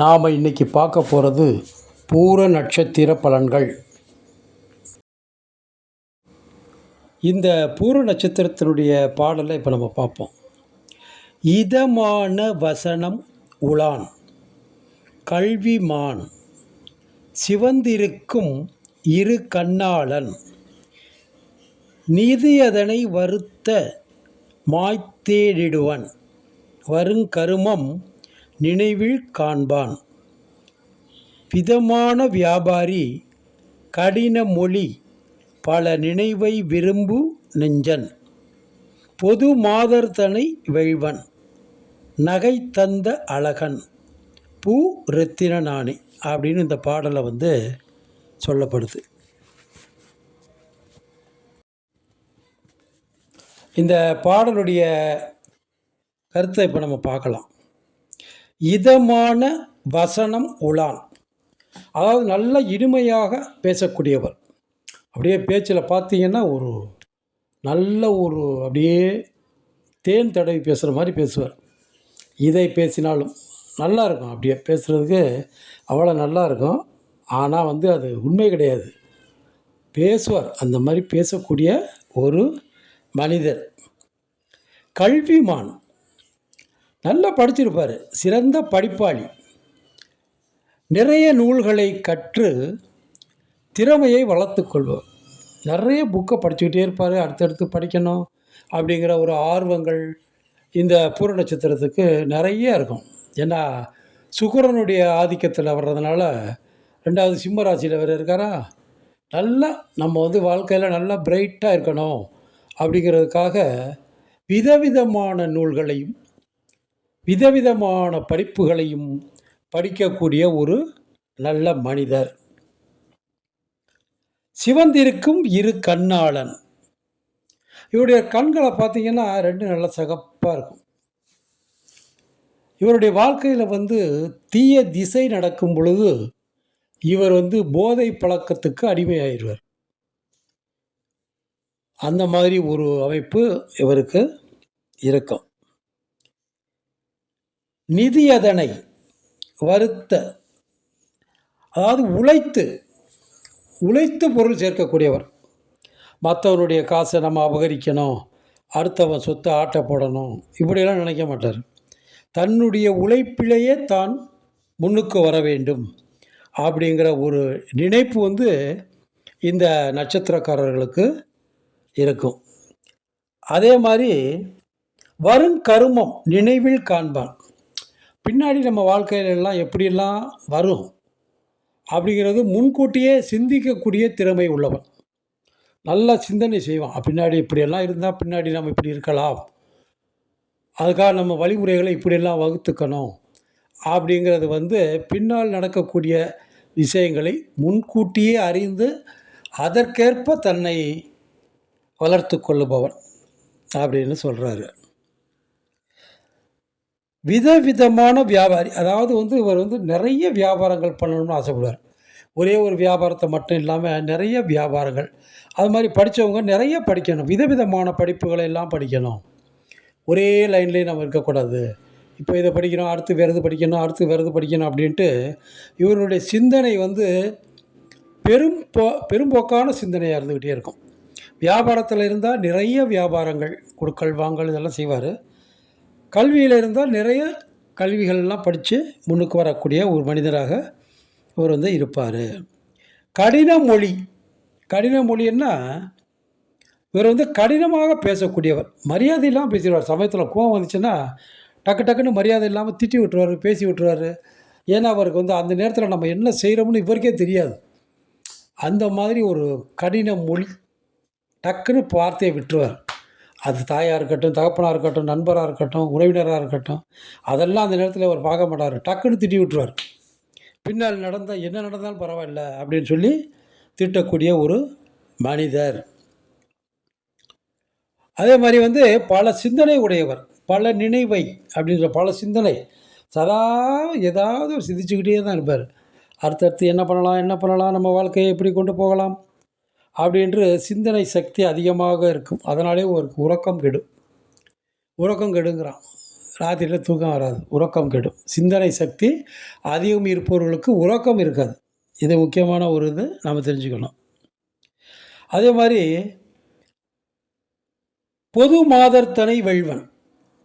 நாம் இன்றைக்கி பார்க்க போகிறது பூர நட்சத்திர பலன்கள். இந்த பூர நட்சத்திரத்தினுடைய பாடலை இப்போ நம்ம பார்ப்போம். இதமான வசனம் உளான் கல்விமான் சிவந்திருக்கும் இரு கண்ணாளன் நிதியதனை வருத்த மாய்த்தேடிடுவன் வருங்கருமம் நினைவில் காண்பான். விதமான வியாபாரி கடின மொழி பல நினைவை விரும்பு நெஞ்சன் பொது மாதர்தனை வெல்வன் நகை தந்த அழகன் பூ ரத்தின நாணி அப்படின்னு இந்த பாடலை சொல்லப்படுது. இந்த பாடலுடைய கருத்தை இப்போ நம்ம பார்க்கலாம். இதமான வசனம் உளான், அதாவது நல்ல இனிமையாக பேசக்கூடியவர். அப்படியே பேச்சில் பார்த்தீங்கன்னா அப்படியே தேன் தடவி பேசுகிற மாதிரி பேசுவார். இதை பேசினாலும் நல்லா இருக்கும், அப்படியே பேசுகிறதுக்கு அவ்வளோ நல்லா இருக்கும். ஆனால் அது உண்மை கிடையாது, பேசுவார். அந்த மாதிரி பேசக்கூடிய ஒரு மனிதர். கல்விமான், நல்லா படிச்சிருப்பார், சிறந்த படிப்பாளி, நிறைய நூல்களை கற்று திறமையை வளர்த்து கொள்வார். நிறைய புக்கை படிச்சுக்கிட்டே இருப்பார், அடுத்தடுத்து படிக்கணும் அப்படிங்கிற ஒரு ஆர்வங்கள் இந்த பூர நட்சத்திரத்துக்கு நிறைய இருக்கும். ஏன்னா சுக்கிரனுடைய ஆதிக்கத்தில் வர்றதுனால 2வது சிம்ம ராசியில் வேறு இருக்காரா. நல்லா நம்ம வாழ்க்கையில் நல்லா பிரைட்டாக இருக்கணும் அப்படிங்கிறதுக்காக விதவிதமான நூல்களையும் விதவிதமான படிப்புகளையும் படிக்கக்கூடிய ஒரு நல்ல மனிதர். சிவந்திருக்கும் இரு கண்ணாளன், இவருடைய கண்களை பார்த்தீங்கன்னா 2 நல்ல சிகப்பாக இருக்கும். இவருடைய வாழ்க்கையில் தீய திசை நடக்கும் பொழுது இவர் போதை பழக்கத்துக்கு அடிமையாயிடுவார். அந்த மாதிரி ஒரு அமைப்பு இவருக்கு இருக்கும். நிதியதனை வருத்த, அதாவது உழைத்து பொருள் சேர்க்கக்கூடியவர். மற்றவருடைய காசை நம்ம அபகரிக்கணும், அடுத்தவன் சொத்தை ஆட்ட போடணும், இப்படியெல்லாம் நினைக்க மாட்டார். தன்னுடைய உழைப்பிலேயே தான் முன்னுக்கு வர வேண்டும் அப்படிங்கிற ஒரு நினைப்பு இந்த நட்சத்திரக்காரர்களுக்கு இருக்கும். அதே மாதிரி வருங்கருமம் நினைவில் காண்பான், பின்னாடி நம்ம வாழ்க்கையிலெல்லாம் எப்படியெல்லாம் வரும் அப்படிங்கிறது முன்கூட்டியே சிந்திக்கக்கூடிய திறமை உள்ளவன். நல்ல சிந்தனை செய்வான். பின்னாடி இப்படியெல்லாம் இருந்தால் பின்னாடி நம்ம இப்படி இருக்கலாம், அதுக்காக நம்ம வழிமுறைகளை இப்படியெல்லாம் வகுத்துக்கணும் அப்படிங்கிறது பின்னால் நடக்கக்கூடிய விஷயங்களை முன்கூட்டியே அறிந்து அதற்கேற்ப தன்னை வளர்த்து கொள்ளுபவன் அப்படின்னு சொல்கிறாரு. விதவிதமான வியாபாரி, அதாவது இவர் நிறைய வியாபாரங்கள் பண்ணணும்னு ஆசைப்படுவார். ஒரே ஒரு வியாபாரத்தை மட்டும் இல்லாமல் நிறைய வியாபாரங்கள். அது மாதிரி படித்தவங்க நிறைய படிக்கணும், விதவிதமான படிப்புகளை எல்லாம் படிக்கணும். ஒரே லைன்லேயே நம்ம இருக்கக்கூடாது. இப்போ இதை படிக்கணும், அடுத்து வேறு இது படிக்கணும், அடுத்து வேறு இது படிக்கணும் அப்படின்ட்டு இவருடைய சிந்தனை பெரும்போக்கான சிந்தனையாக இருந்துக்கிட்டே இருக்கும். வியாபாரத்தில் இருந்தால் நிறைய வியாபாரங்கள், கொடுக்கல் வாங்கல் இதெல்லாம் செய்வார். கல்வியில் இருந்தால் நிறைய கல்விகள்லாம் படித்து முன்னுக்கு வரக்கூடிய ஒரு மனிதராக இவர் இருப்பார். கடின மொழின்னா இவர் கடினமாக பேசக்கூடியவர். மரியாதையெல்லாம் பேசிடுவார். சமயத்தில் கோவம் வந்துச்சுன்னா டக்கு டக்குன்னு மரியாதை இல்லாமல் திட்டி விட்டுருவார், பேசி விட்டுருவார். ஏன்னா அவருக்கு அந்த நேரத்தில் நம்ம என்ன செய்கிறோம்னு இவருக்கே தெரியாது. அந்த மாதிரி ஒரு கடின மொழி, டக்குன்னு வார்த்தையை விட்டுருவார். அது தாயாக இருக்கட்டும், தகப்பனாக இருக்கட்டும், நண்பராக இருக்கட்டும், உறவினராக இருக்கட்டும், அதெல்லாம் அந்த நேரத்தில் அவர் பார்க்க மாட்டார், டக்குன்னு திட்டி விட்டுருவார். பின்னால் என்ன நடந்தாலும் பரவாயில்ல அப்படின்னு சொல்லி திட்டக்கூடிய ஒரு மனிதர். அதே மாதிரி பல சிந்தனை உடையவர், பல நினைவை அப்படின்ற பல சிந்தனை, சதா ஏதாவது சிந்திச்சுக்கிட்டே தான் இருப்பார். அடுத்தடுத்து என்ன பண்ணலாம், நம்ம வாழ்க்கையை எப்படி கொண்டு போகலாம் அப்படின்று சிந்தனை சக்தி அதிகமாக இருக்கும். அதனாலே ஒரு உறக்கம் கெடுங்கிறான். ராத்திரியில் தூக்கம் வராது, உறக்கம் கெடும். சிந்தனை சக்தி அதிகம் இருப்பவர்களுக்கு உறக்கம் இருக்காது. இது முக்கியமான ஒரு இது நம்ம தெரிஞ்சுக்கணும். அதே மாதிரி பொது மாதர்தனை வெல்வன்.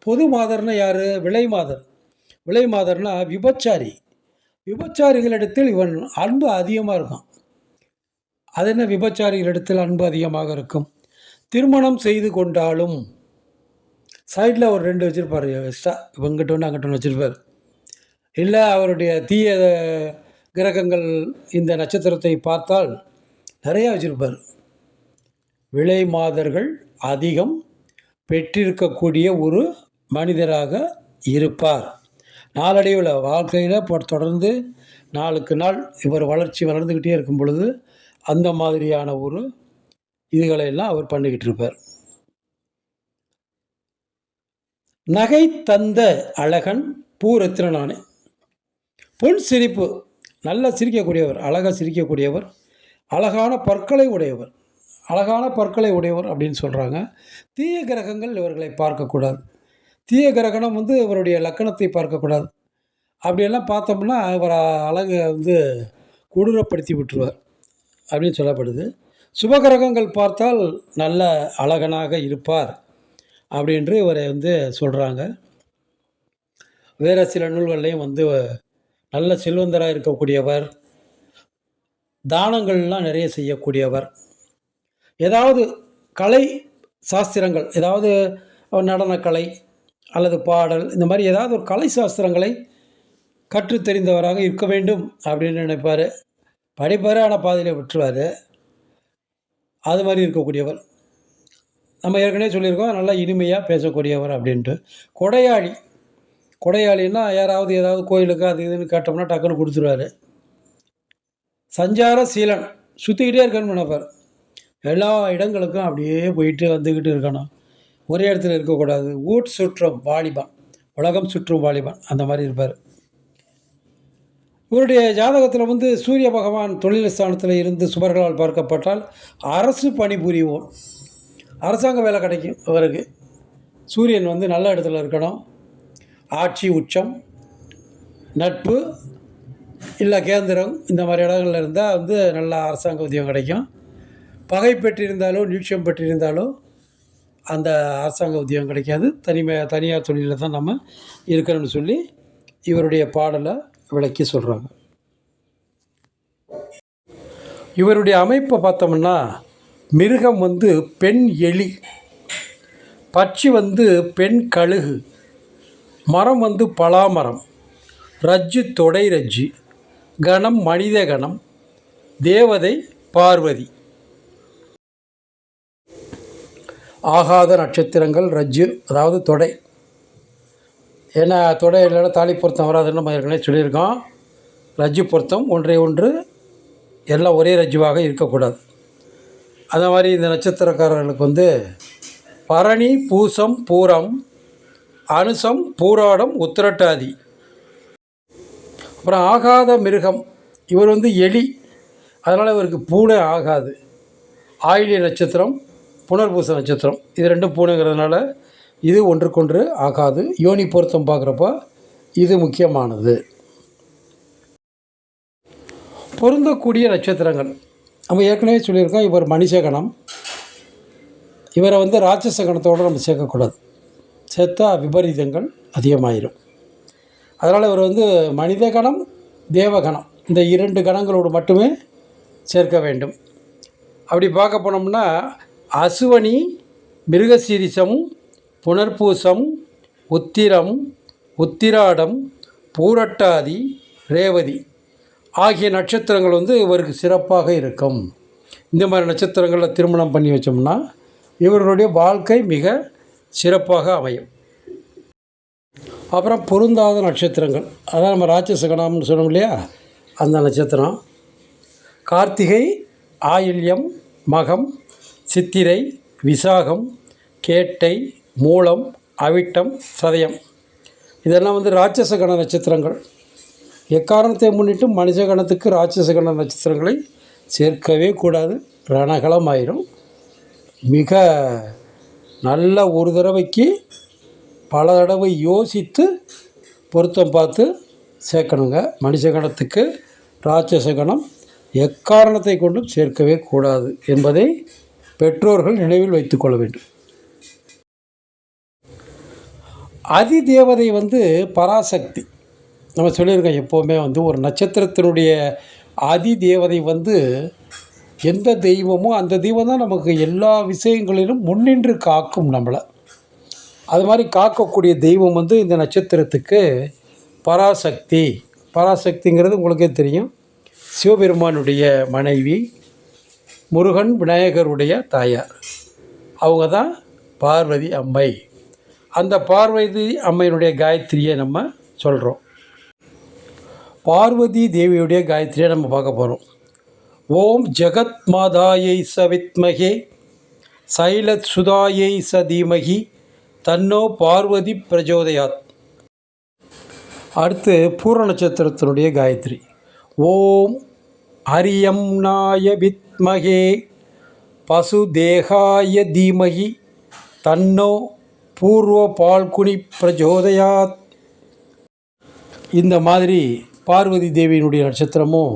பொது மாதர்னா யார்? விலை மாதர். விலை மாதர்னா விபச்சாரி. விபச்சாரிகளிடத்தில் இவன் அன்பு அதிகமாக இருக்கும். அது என்ன விபச்சாரிகளிடத்தில் அன்பு அதிகமாக இருக்கும்? திருமணம் செய்து கொண்டாலும் சைடில் ஒரு 2 வச்சுருப்பார் எக்ஸ்ட்ரா, இங்கிட்ட ஒன்று அங்கிட்ட ஒன்று வச்சுருப்பார். இல்லை அவருடைய தீய கிரகங்கள் இந்த நட்சத்திரத்தை பார்த்தால் நிறையா வச்சுருப்பார். விலை மாதர்கள் அதிகம் பெற்றிருக்கக்கூடிய ஒரு மனிதராக இருப்பார். நாளடைவில் வாழ்க்கையில் தொடர்ந்து நாளுக்கு நாள் இவர் வளர்ச்சி வளர்ந்துக்கிட்டே இருக்கும் பொழுது அந்த மாதிரியான ஒரு இதுகளையெல்லாம் அவர் பண்ணிக்கிட்டு இருப்பார். நகை தந்த அழகன் பூரத்திரனானே. பொன் சிரிப்பு, நல்லா சிரிக்கக்கூடியவர், அழகாக சிரிக்கக்கூடியவர், அழகான பற்களை உடையவர். அழகான பற்களை உடையவர் அப்படின்னு சொல்கிறாங்க. தீய கிரகங்கள் இவர்களை பார்க்கக்கூடாது. தீய கிரகணம் இவருடைய லக்கணத்தை பார்க்கக்கூடாது. அப்படியெல்லாம் பார்த்தோம்னா இவர் அழகை கொடூரப்படுத்தி விட்டுருவார் அப்படின்னு சொல்லப்படுது. சுபகிரகங்கள் பார்த்தால் நல்ல அழகனாக இருப்பார் அப்படின்று இவரை சொல்கிறாங்க. வேறு சில நூல்கள்லையும் நல்ல செல்வந்தராக இருக்கக்கூடியவர், தானங்கள்லாம் நிறைய செய்யக்கூடியவர், ஏதாவது கலை சாஸ்திரங்கள், ஏதாவது நடனக்கலை அல்லது பாடல், இந்த மாதிரி ஏதாவது ஒரு கலை சாஸ்திரங்களை கற்று தெரிந்தவராக இருக்க வேண்டும் அப்படின்னு நினைப்பார். படிப்பார், ஆனால் பாதியில் விட்டுருவார். அது மாதிரி இருக்கக்கூடியவர். நம்ம ஏற்கனவே சொல்லியிருக்கோம், நல்லா இனிமையாக பேசக்கூடியவர் அப்படின்ட்டு. கொடையாளி. கொடையாளின்னா யாராவது ஏதாவது கோயிலுக்கு அது இதுன்னு கேட்டோம்னா டக்குன்னு கொடுத்துருவார். சஞ்சார சீலன், சுற்றிக்கிட்டே இருக்கணும்னு நினைப்பார். எல்லா இடங்களுக்கும் அப்படியே போயிட்டு வந்துக்கிட்டு இருக்கணும், ஒரே இடத்துல இருக்கக்கூடாது. ஊட் சுற்றும் வாலிபான், உலகம் சுற்றும் வாலிபான், அந்த மாதிரி இருப்பார். இவருடைய ஜாதகத்தில் சூரிய பகவான் தொழில் ஸ்தானத்தில் இருந்து சுபர்களால் பார்க்கப்பட்டால் அரசு பணிபுரிவோம், அரசாங்க வேலை கிடைக்கும் இவருக்கு. சூரியன் நல்ல இடத்துல இருக்கணும். ஆட்சி உச்சம், நட்பு இல்லை கேந்திரம், இந்த மாதிரி இடங்கள்ல இருந்தால் நல்ல அரசாங்க உத்தியோகம் கிடைக்கும். பகை பெற்றிருந்தாலோ நீட்சம் பெற்றிருந்தாலோ அந்த அரசாங்க உத்தியோகம் கிடைக்காது. தனியார் தொழிலில் தான் நம்ம இருக்கணும்னு சொல்லி இவருடைய பாடலை விளக்கி சொல்கிறாங்க. இவருடைய அமைப்பை பார்த்தோம்னா மிருகம் பெண் எலி, பட்சி பெண் கழுகு, மரம் பலாமரம், ரஜ்ஜு தொடை ரஜ்ஜு, கணம் மனித கணம், தேவதை பார்வதி. ஆகாத நட்சத்திரங்கள் ரஜ்ஜு, அதாவது தொடை. ஏன்னா தொடை இல்லைன்னா தாலி பொருத்தம் வராதுன்னு நம்ம ஏற்கனவே சொல்லியிருக்கோம். ரஜ்ஜு பொருத்தம் ஒன்றை ஒன்று எல்லாம் ஒரே ரஜ்ஜுவாக இருக்கக்கூடாது. அந்த மாதிரி இந்த நட்சத்திரக்காரர்களுக்கு பரணி, பூசம், பூரம், அனுசம், பூராடம், உத்திரட்டாதி. அப்புறம் ஆகாத மிருகம், இவர் எலி, அதனால் இவருக்கு பூனை ஆகாது. ஆயிலிய நட்சத்திரம், புனர்பூச நட்சத்திரம், இது ரெண்டும் பூனைங்கிறதுனால இது ஒன்றுக்கொன்று ஆகாது. யோனி பொருத்தம் பார்க்குறப்ப இது முக்கியமானது. பொருந்தக்கூடிய நட்சத்திரங்கள் நம்ம ஏற்கனவே சொல்லியிருக்கோம். இவர் மனுஷகணம். இவரை ராட்சச கணத்தோடு நம்ம சேர்க்கக்கூடாது, சேர்த்தா விபரீதங்கள் அதிகமாயிரும். அதனால் இவர் மனித கணம், தேவகணம், இந்த 2 கணங்களோடு மட்டுமே சேர்க்க வேண்டும். அப்படி பார்க்க போனோம்னா அசுவனி, மிருகசீரிசம், புனர்பூசம், உத்திரம், உத்திராடம், பூரட்டாதி, ரேவதி ஆகிய நட்சத்திரங்கள் இவருக்கு சிறப்பாக இருக்கும். இந்த மாதிரி நட்சத்திரங்களில் திருமணம் பண்ணி வச்சோம்னா இவர்களுடைய வாழ்க்கை மிக சிறப்பாக அமையும். அப்புறம் பொருந்தாத நட்சத்திரங்கள், அதான் நம்ம ராட்சச கணம்னு சொன்னோம் இல்லையா, அந்த நட்சத்திரம் கார்த்திகை, ஆயில்யம், மகம், சித்திரை, விசாகம், கேட்டை, மூலம், அவிட்டம், சதயம். இதெல்லாம் ராட்சச கண நட்சத்திரங்கள். எக்காரணத்தை முன்னிட்டு மனித கணத்துக்கு ராட்சச கண நட்சத்திரங்களை சேர்க்கவே கூடாது, ரணகலம் ஆயிரும். மிக நல்ல ஒரு தடவைக்கு பல தடவை யோசித்து பொருத்தம் பார்த்து சேர்க்கணுங்க. மனுஷ கணத்துக்கு ராட்சச கணம் எக்காரணத்தை கொண்டும் சேர்க்கவே கூடாது என்பதை பெற்றோர்கள் நினைவில் வைத்துக்கொள்ள வேண்டும். அதி தேவதை பராசக்தி. நம்ம சொல்லியிருக்கோம் எப்போவுமே ஒரு நட்சத்திரத்தினுடைய அதி தேவதை எந்த தெய்வமோ அந்த தெய்வம் தான் நமக்கு எல்லா விஷயங்களிலும் முன்னின்று காக்கும் நம்மளை. அது மாதிரி காக்கக்கூடிய தெய்வம் இந்த நட்சத்திரத்துக்கு பராசக்தி. பராசக்திங்கிறது உங்களுக்கே தெரியும். சிவபெருமானுடைய மனைவி, முருகன் விநாயகருடைய தாயார். அவங்க தான் பார்வதி அம்மை. அந்த பார்வதி அம்மையினுடைய காயத்ரியை நம்ம சொல்கிறோம். பார்வதி தேவியுடைய காயத்ரியை நம்ம பார்க்க போகிறோம். ஓம் ஜெகத் மாதாயை சவித்மகே சைலத் சுதாயை சதீமகி தன்னோ பார்வதி பிரஜோதயாத். அடுத்து பூர நட்சத்திரத்தினுடைய காயத்ரி. ஓம் ஹரியம் நாய வித்மகே பசுதேகாய தீமகி தன்னோ பூர்வ பால்குனி பிரஜோதயாத். இந்த மாதிரி பார்வதி தேவியினுடைய நட்சத்திரமும்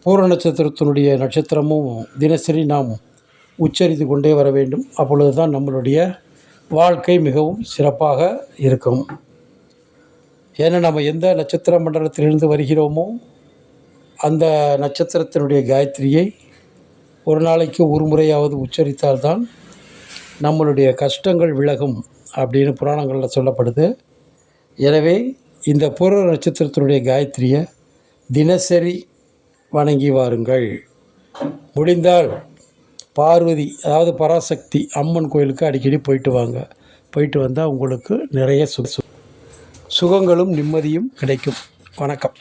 பூர நட்சத்திரத்தினுடைய நட்சத்திரமும் தினசரி நாம் உச்சரித்து கொண்டே வர வேண்டும். அப்பொழுது தான் நம்மளுடைய வாழ்க்கை மிகவும் சிறப்பாக இருக்கும். ஏன்னா நம்ம எந்த நட்சத்திர மண்டலத்திலிருந்து வருகிறோமோ அந்த நட்சத்திரத்தினுடைய காயத்ரியை ஒரு நாளைக்கு ஒரு முறையாவது உச்சரித்தால்தான் நம்மளுடைய கஷ்டங்கள் விலகும் அப்படின்னு புராணங்களில் சொல்லப்படுது. எனவே இந்த பூர நட்சத்திரத்தினுடைய காயத்ரியை தினசரி வணங்கி வாருங்கள். முடிந்தால் பார்வதி அதாவது பராசக்தி அம்மன் கோயிலுக்கு அடிக்கடி போயிட்டு வாங்க. போயிட்டு வந்தால் உங்களுக்கு நிறைய சுகங்களும் நிம்மதியும் கிடைக்கும். வணக்கம்.